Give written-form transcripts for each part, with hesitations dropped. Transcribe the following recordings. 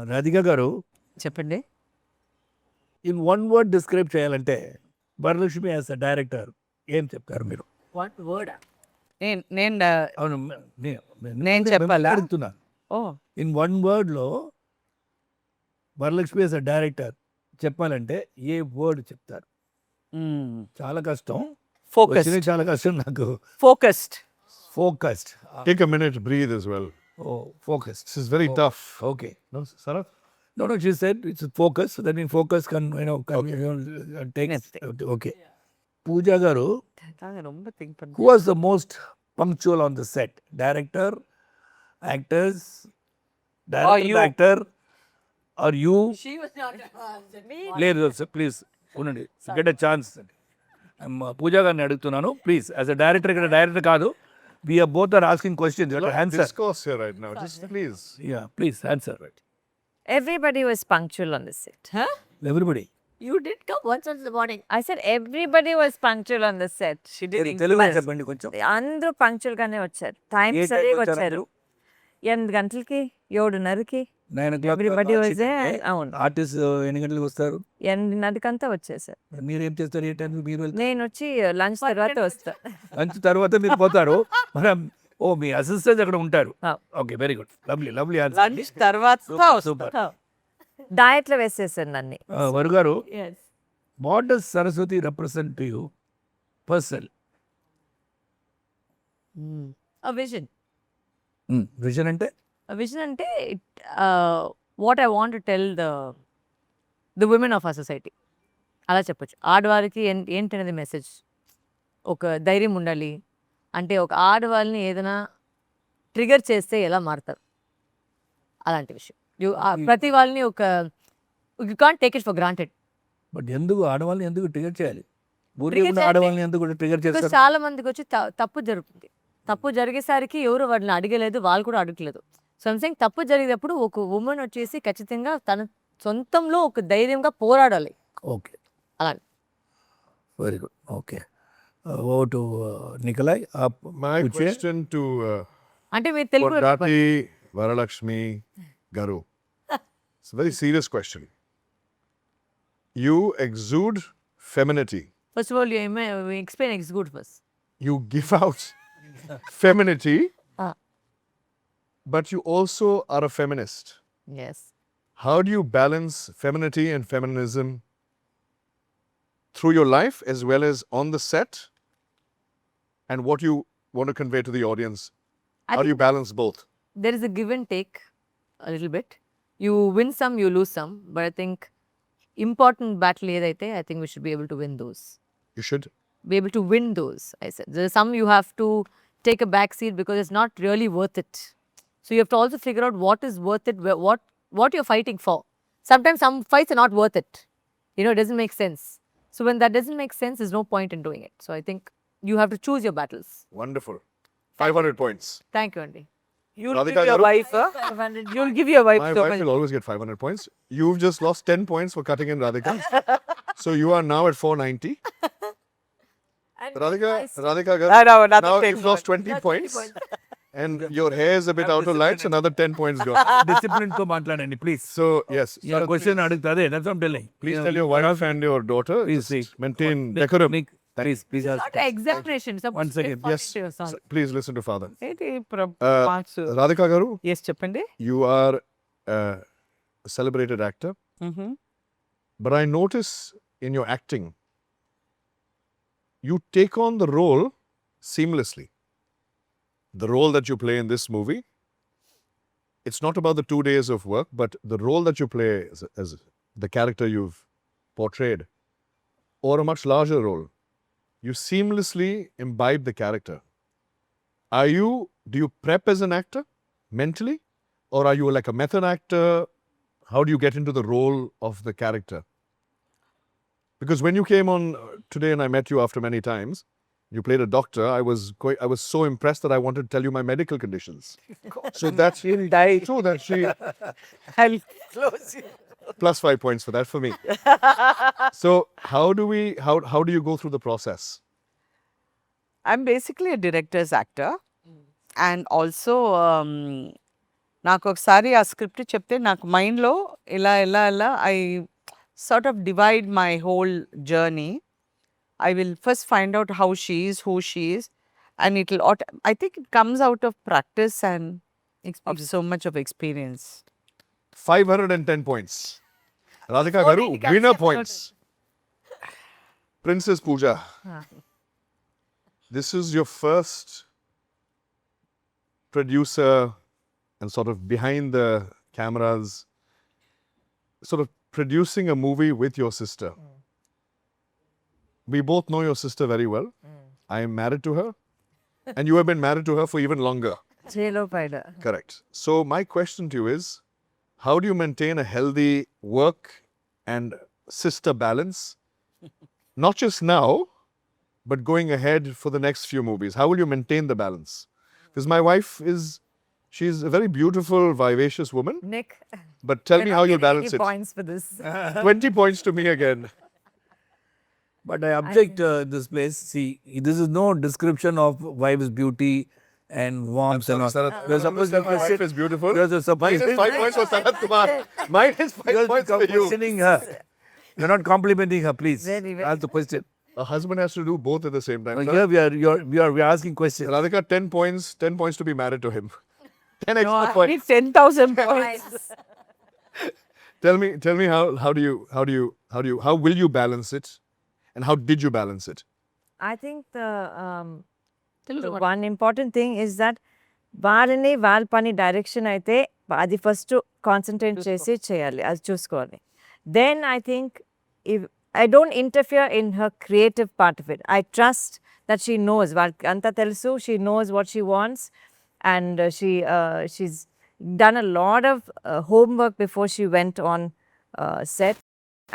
రాధిక గారు, చెప్పండి. In one word describe చేయాలంటే వరలక్ష్మి యాజ్ అ డైరెక్టర్ ఏం చెప్తారు మీరు? నేను అవును, నేను చెప్పాలా? అడుగుతున్నా. ఓ ఇన్ వన్ వర్డ్ లో వరలక్ష్మి యాజ్ అ డైరెక్టర్ చెప్పాలంటే ఏ వర్డ్ చెప్తారు? చాలా కష్టం. ఫోకస్, వచ్చినవి చాలా కష్టం నాకు. Focused. Focused. Take a minute, breathe as well. Oh focused. This is very tough. Okay. No, Sarath? No, she said it's focus. That means focus can, take. Okay. Pooja garu, ரொம்ப think பண்ண who was the most punctual on the set? Director, actors, director, you? actor, or you? She was not me. Please, unandi. Get a chance. Pooja గారిని అడుగుతున్నాను. Please, as a director, ఇక్కడ director కాదు. We are both are asking questions. You have to answer. Discourse here right now. Just please. Yeah, please answer. Everybody was punctual on the set. Huh? Everybody. You did come once in the morning. I said everybody was punctual on the set. She did Telugu But- చెప్పండి కొంచెం. అందరూ punctual గానే వచ్చారు. Time ఏ సరిగా time వచ్చారు వచ్చారు. 8 గంటలకి 7:30కి 9 o'clock. Everybody was అవును. ఆర్టిస్ట్ ఎన్ని గంటలకు వస్తారు? 8:30కంతా వచ్చేసారు. మీరేం చేస్తారు? ఏ టైం మీరు వెళ్తారు? నేను వచ్చి లంచ్ తర్వాత వస్తా. లంచ్ తర్వాత మీరు పోతారు. మనం మీ అసిస్టెంట్ అక్కడ ఉంటారు. ఆ. Okay, very good, lovely lovely lunch తర్వాత సూపర్. డయట్ లో వేసేసారు నన్ను. వరు గారు, what does Saraswati represent to you personal? A vision. Vision అంటే A vision అంటే what I want to tell the women of our society అలా చెప్పొచ్చు. ఆడవారికి ఏంటనేది మెసేజ్. ఒక ధైర్యం ఉండాలి అంటే ఒక ఆడవాళ్ళని ఏదైనా ట్రిగర్ చేస్తే ఎలా మారుతారు అలాంటి విషయం. ప్రతి వాళ్ళని ఒక you can't take it for granted. But ఎందుకు ఆడవాళ్ళని ఎందుకు ట్రిగర్ చేయాలి? ఊరికే Trigger ఉన్న చేయాలి. ఆడవాళ్ళని ఎందుకు ట్రిగర్ బికాస్ చేస్తారు? చాలా మందికి వచ్చి తప్పు జరుగుతుంది. తప్పు జరిగేసరికి ఎవరు వాళ్ళని అడగలేదు, వాళ్ళు కూడా అడగలేదు. సో సంథింగ్ తప్పు జరిగేటప్పుడు ఒక ఉమెన్ వచ్చేసి ఖచ్చితంగా తన సొంతంలో ఒక ధైర్యంగా పోరాడాలి. ఓకే, అలా very good. Okay, over to Nikolai. My question to అంటే మీరు Telugu Pondati Varalaxmi Garu. It's a very serious question. You exude femininity. First of all explain X good first. You give out femininity, Ah. but you also are a feminist. Yes. How do you balance femininity and feminism through your life as well as on the set? And what you want to convey to the audience? How do you balance both? There is a give and take a little bit. You win some, you lose some. But I think important battle ఏదైతే I think we should be able to win those. You should. Be able to win those, I said. There's some you have to take a back seat because it's not really worth it. So you have to also figure out what is worth it, what you're fighting for. Sometimes some fights are not worth it. It doesn't make sense. So when that doesn't make sense, there's no point in doing it. So I think you have to choose your battles. Wonderful. 500 points. Thank you, Andy. You'll Radhika give your garu? wife, you'll give your wife My so wife much. will always get 500 points. You've just lost 10 points for cutting in Radhika. So you are now at 490. Radhika garu, No, nothing now takes you've lost 20 points. And your hair is a bit out of line, so another 10 points go. Discipline తో మాట్లాడండి please. So, yes. Your question అడుగుతాదే, that's what I'm telling. Please tell your wife and your daughter, Please, just maintain decorum. Please ask. Not examination. One second. Yes. Please listen to father. ఏంటి Uh, Radhika garu, yes చెప్పండి. you are a celebrated actor, but I notice in your acting, you take on the role seamlessly. The role that you play in this movie, it's not about the 2 days of work, but the role that you play as the character you've portrayed, or a much larger role, you seamlessly imbibe the character. Do you prep as an actor mentally, or are you like a method actor? How do you get into the role of the character? Because when you came on today and I met you after many times, you played a doctor. I was so impressed that I wanted to tell you my medical conditions. So that's You'll die. true that she I'll close you. plus 5 points for that for me. So how do you go through the process? I'm basically a director's actor and also నాకు ఒకసారి ఆ script చెప్తే నాకు మైండ్లో ఇలా I sort of divide my whole journey. I will first find out how she is, who she is, and I think it comes out of practice and of so much of experience. 510 points. Radhika Garu, winner points. Princess Pooja, this is your first producer and sort of behind the cameras, sort of producing a movie with your sister. We both know your sister very well. I am married to her, and you have been married to her for even longer. చేలో పైన Correct. So my question to you is, how do you maintain a healthy work and sister balance? Not just now, but going ahead for the next few movies. How will you maintain the balance? Because my wife she's a very beautiful, vivacious woman. Neck But tell me how you balance it. Points for this 20 points to me again. But I object this place. See, this is no description of wife's beauty and warmth and all. You're supposed to my wife question. is beautiful. You're supposed Minus 5 points for Sarathkumar. Minus 5 You're points for you. questioning her. You're not complimenting her, please. Very, very. That's the question. A husband has to do both at the same time. sir. Here we are asking questions. Radhika, 10 points to be married to him. 10 No, extra I points. need 10,000 points. Tell me how will you balance it, and how did you balance it? I think the one important thing is that వారిని వాళ్ళ పని direction అయితే అది first concentrate చేసి చేయాలి, అది చూసుకోవాలి. Then I think if I don't interfere in her creative part of it. I trust that she knows, వాళ్ళకి అంతా తెలుసు, she knows what she wants, and she's done a lot of homework before she went on set.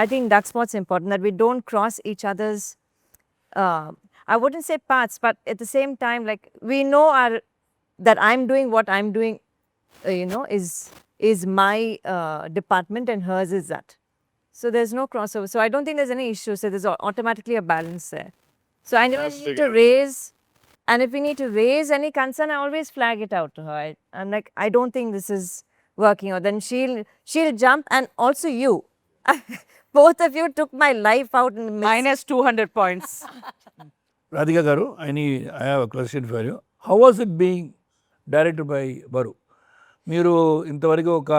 I think that's what's important, that we don't cross each other's I wouldn't say paths, but at the same time, like, we know that I'm doing what I'm doing, is my department, and hers is that. So there's no crossover. So I don't think there's any issue. So there's automatically a balance there. So I never need to raise, and if we need to raise any concern, I always flag it out to her. I'm like, I don't think this is working, or then she'll jump, and also you. Both of you took my life out in the midst. Minus 200 points. Radhika Garu, I have a question for you. How was it being directed by Varu? మీరు ఇంతవరకు ఒక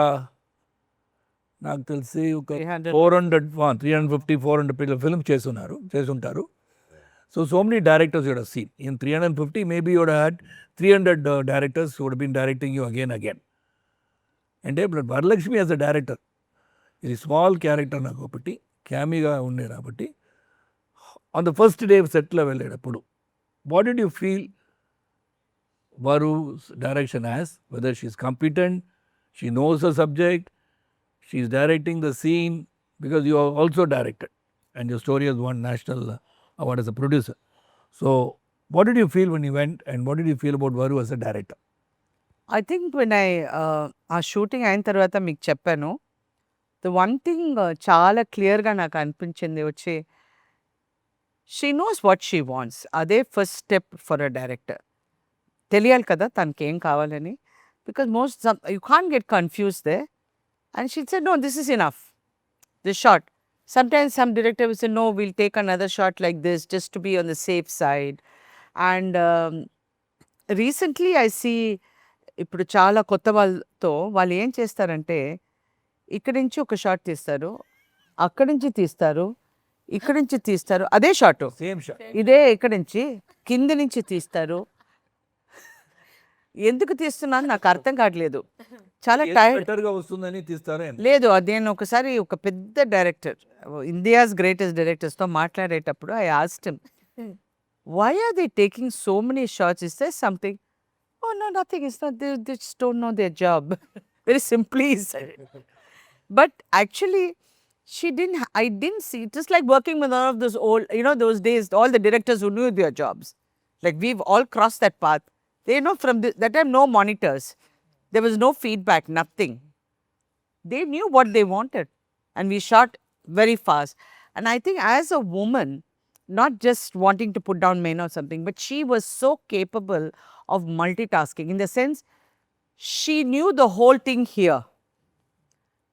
నాకు తెలిసి ఒక 350-400 films చేసుంటారు. So many directors you would have seen. In 350, maybe you would have had 300 directors who would have been directing you again. And Varalaxmi as a director, ఇది small character నాకు ఒకటి క్యామీగా ఉండే కాబట్టి ఆన్ ద ఫస్ట్ డే సెట్లో వెళ్ళేటప్పుడు what did you feel Varu's direction as, whether she's competent, she knows the subject, she's directing the scene, because you are also directed and your story has won national award as a producer. So what did you feel when you went, and what did you feel about Varu as a director? I think when ఆ shooting అయిన తర్వాత మీకు చెప్పాను, the one thing చాలా క్లియర్గా నాకు అనిపించింది వచ్చి, she knows what she wants. అదే first step for a director. తెలియాలి కదా తనకి ఏం కావాలని, because you can't get confuse they. And she said, no, this is enough, this short. Sometimes some director will say, no, we'll take another shot like this just to be on the safe side. And recently I see, ఇప్పుడు చాలా కొత్త వాళ్ళతో వాళ్ళు ఏం చేస్తారంటే, ఇక్కడి నుంచి ఒక షాట్ తీస్తారు, అక్కడి నుంచి తీస్తారు, ఇక్కడి నుంచి తీస్తారు, అదే షాటు Same shot. ఇదే ఇక్కడి నుంచి కింది నుంచి తీస్తారు. ఎందుకు తీస్తున్నాను నాకు అర్థం కావట్లేదు. చాలా టైర్డ్. బెటర్గా వస్తుందని తీస్తారా? లేదు, నేను ఒకసారి ఒక పెద్ద డైరెక్టర్, ఇండియాస్ గ్రేటెస్ట్ డైరెక్టర్స్తో మాట్లాడేటప్పుడు I asked him, why are they taking so many shots? Is there something? Oh no, nothing, it's not, they just don't know their job. Very simply said it. But actually I didn't see, just like working with all of those old, those days, all the directors who knew their jobs, like we've all crossed that path. They know from that time, no monitors, there was no feedback, nothing. They knew what they wanted, and we shot very fast. And I think as a woman, not just wanting to put down men or something, but she was so capable of multitasking, in the sense she knew the whole thing here.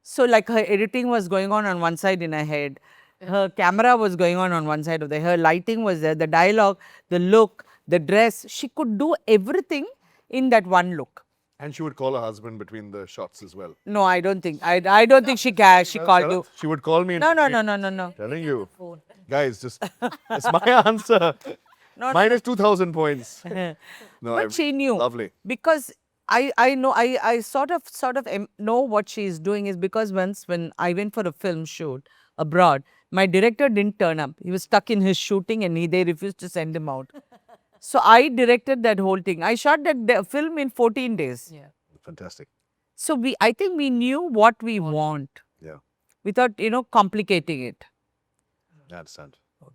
So like her editing was going on one side in her head. Her camera was going on one side of her lighting was there, the dialogue, the look, the dress. She could do everything in that one look. And she would call her husband between the shots as well. No, I don't think. I don't think she called you. She would call me. No. Telling you. Guys, just, it's my answer. No, Minus 2,000 points. No, But she knew. Lovely. Because I know, I sort of know what she is doing is because once when I went for a film shoot abroad, my director didn't turn up. He was stuck in his shooting and they refused to send him out. So I directed that whole thing. I shot that film in 14 days. Yeah. Fantastic. So I think we knew what we want Yeah. without, complicating it. I understand. Okay.